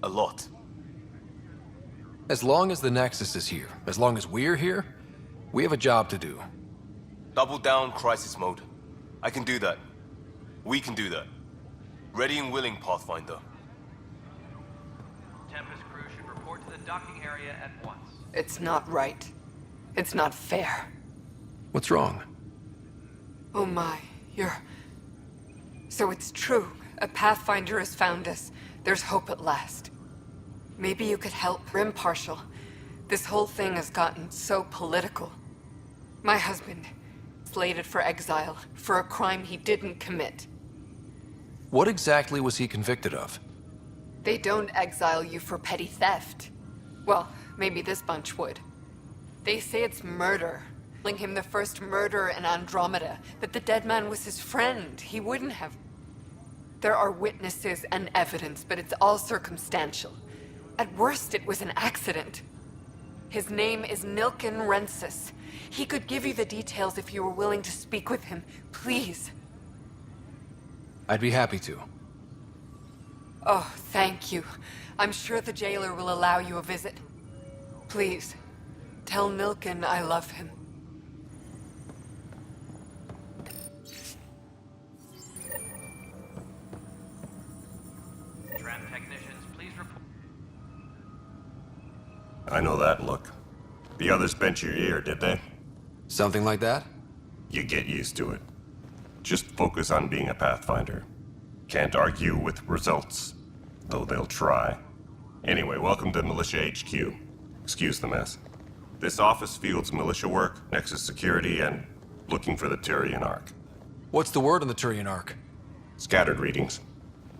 A lot. As long as the Nexus is here, as long as we're here, we have a job to do. Double down crisis mode. I can do that. We can do that. Ready and willing, Pathfinder. Tempest crew should report to the docking area at once. It's not right. It's not fair. What's wrong? Oh my, you're... So it's true. A Pathfinder has found us. There's hope at last. Maybe you could help. We're impartial. This whole thing has gotten so political. My husband, slated for exile, for a crime he didn't commit. What exactly was he convicted of? They don't exile you for petty theft. Well, maybe this bunch would. They say it's murder. Calling him the first murderer in Andromeda, that the dead man was his friend. He wouldn't have... There are witnesses and evidence, but it's all circumstantial. At worst, it was an accident. His name is Nilken Rensis. He could give you the details if you were willing to speak with him. Please. I'd be happy to. Oh, thank you. I'm sure the jailer will allow you a visit. Please, tell Nilken I love him. Tram technicians, please report. I know that look. The others bent your ear, did they? Something like that? You get used to it. Just focus on being a Pathfinder. Can't argue with results, though they'll try. Anyway, welcome to Militia HQ. Excuse the mess. This office fields militia work, Nexus security, and looking for the Turian Ark. What's the word on the Turian Ark? Scattered readings.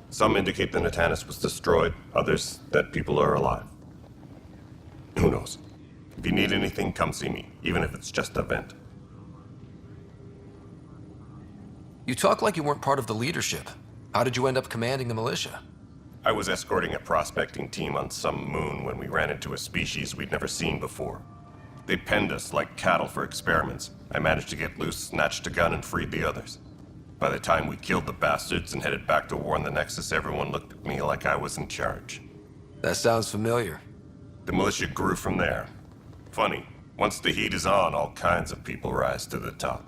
Some indicate the Natanus was destroyed, others that people are alive. Who knows? If you need anything, come see me, even if it's just a vent. You talk like you weren't part of the leadership. How did you end up commanding the militia? I was escorting a prospecting team on some moon when we ran into a species we'd never seen before. They penned us like cattle for experiments. I managed to get loose, snatched a gun, and freed the others. By the time we killed the bastards and headed back to war on the Nexus, everyone looked at me like I was in charge. That sounds familiar. The militia grew from there. Funny, once the heat is on, all kinds of people rise to the top.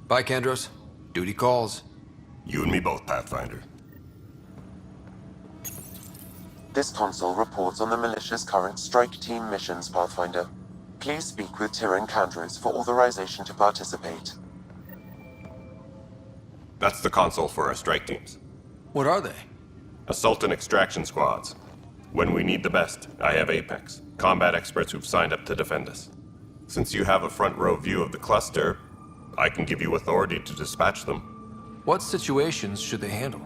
Bye, Kandros. Duty calls. You and me both, Pathfinder. This console reports on the militia's current strike team missions, Pathfinder. Please speak with Tyrion Kandros for authorization to participate. That's the console for our strike teams. What are they? Assault and extraction squads. When we need the best, I have Apex, combat experts who've signed up to defend us. Since you have a front row view of the cluster, I can give you authority to dispatch them. What situations should they handle?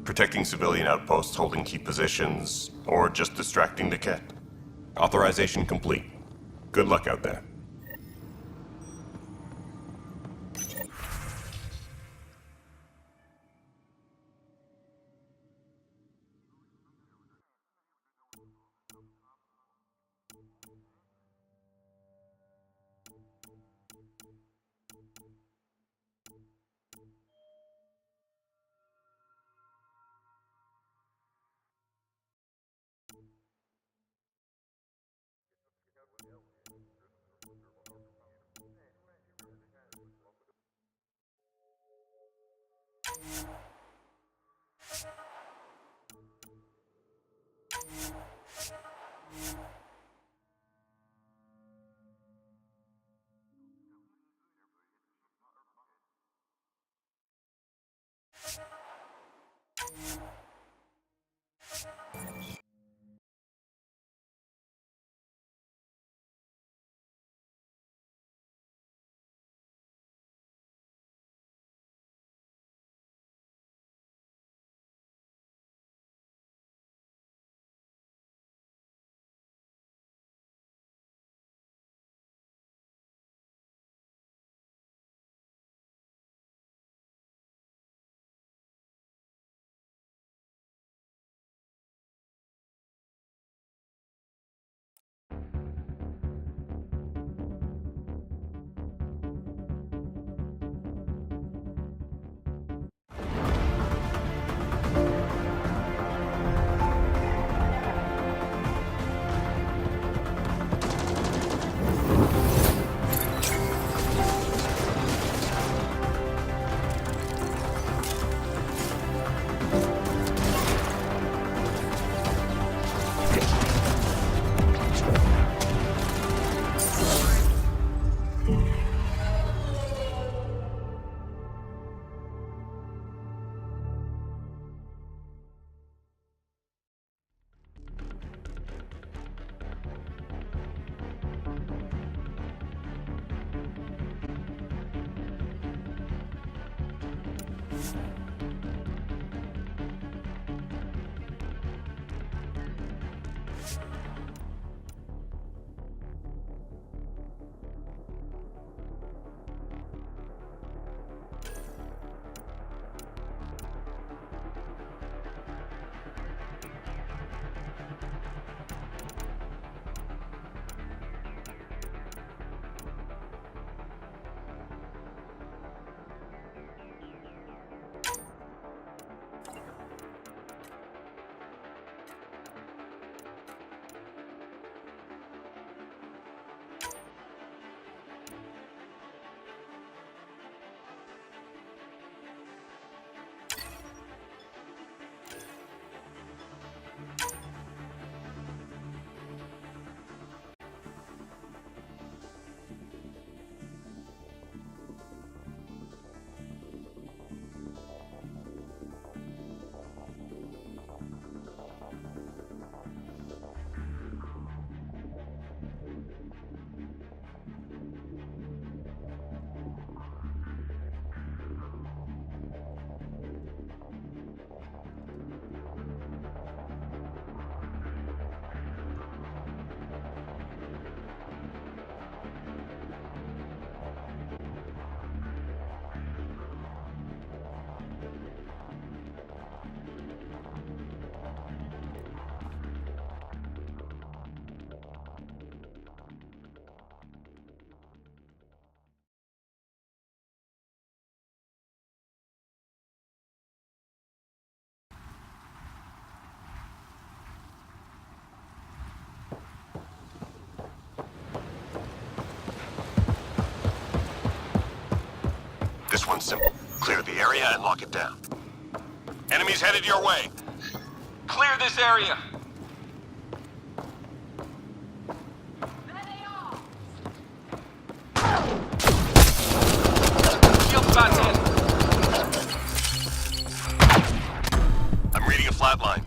Protecting civilian outposts, holding key positions, or just distracting the Ket. Authorization complete. Good luck out there. This one's simple. Clear the area and lock it down. Enemies headed your way. Clear this area! Shield's about hit. I'm reading a flat line.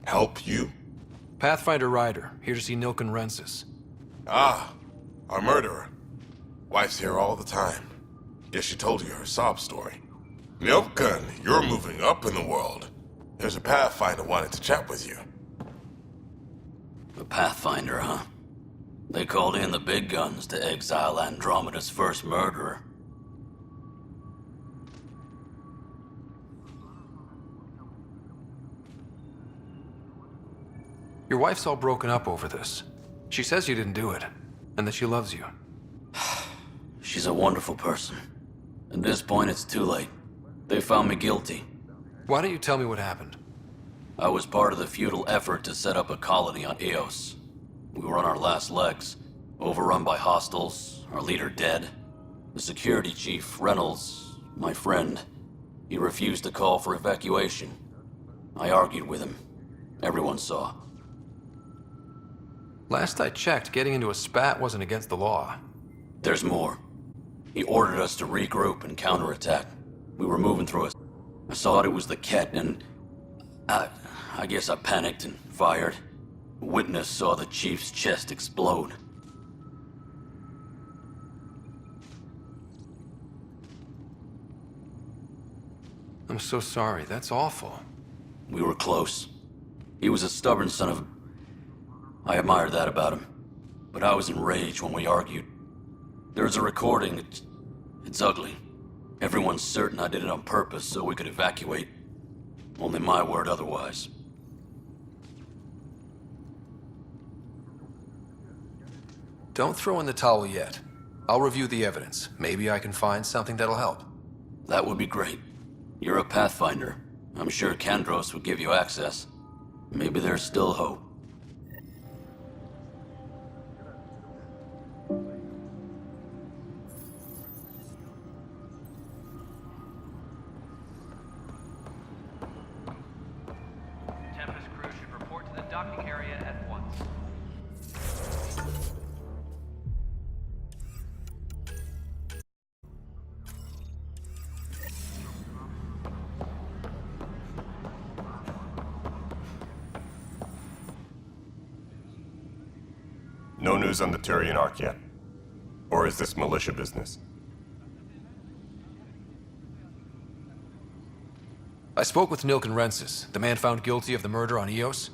Help you? Pathfinder Ryder, here to see Nilken Rensis. Ah, our murderer. Wife's here all the time. Guess she told you her sob story. Nilken, you're moving up in the world. There's a Pathfinder wanted to chat with you. The Pathfinder, huh? They called in the big guns to exile Andromeda's first murderer. Your wife's all broken up over this. She says you didn't do it, and that she loves you. She's a wonderful person. At this point, it's too late. They found me guilty. Why don't you tell me what happened? I was part of the futile effort to set up a colony on Eos. We were on our last legs, overrun by hostiles, our leader dead. The security chief, Reynolds, my friend, he refused to call for evacuation. I argued with him. Everyone saw. Last I checked, getting into a spat wasn't against the law. There's more. He ordered us to regroup and counterattack. We were moving through I saw it was the Ket, and I guess I panicked and fired. A witness saw the chief's chest explode. I'm so sorry, that's awful. We were close. He was a stubborn son of... I admired that about him. But I was enraged when we argued. There's a recording. It's ugly. Everyone's certain I did it on purpose so we could evacuate. Only my word otherwise. Don't throw in the towel yet. I'll review the evidence. Maybe I can find something that'll help. That would be great. You're a Pathfinder. I'm sure Kandros would give you access. Maybe there's still hope. Tempest crew should report to the docking area at once. No news on the Turian Ark yet? Or is this militia business? I spoke with Nilken Rensis, the man found guilty of the murder on Eos.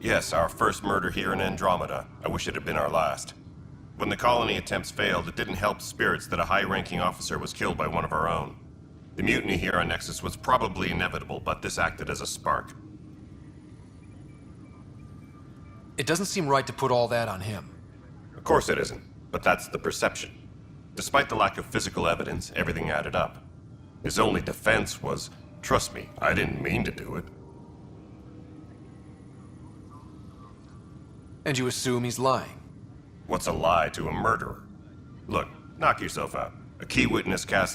Yes, our first murder here in Andromeda. I wish it had been our last. When the colony attempts failed, it didn't help spirits that a high-ranking officer was killed by one of our own. The mutiny here on Nexus was probably inevitable, but this acted as a spark. It doesn't seem right to put all that on him. Of course it isn't, but that's the perception. Despite the lack of physical evidence, everything added up. His only defense was, trust me, I didn't mean to do it. And you assume he's lying. What's a lie to a murderer? Look, knock yourself out. A key witness cast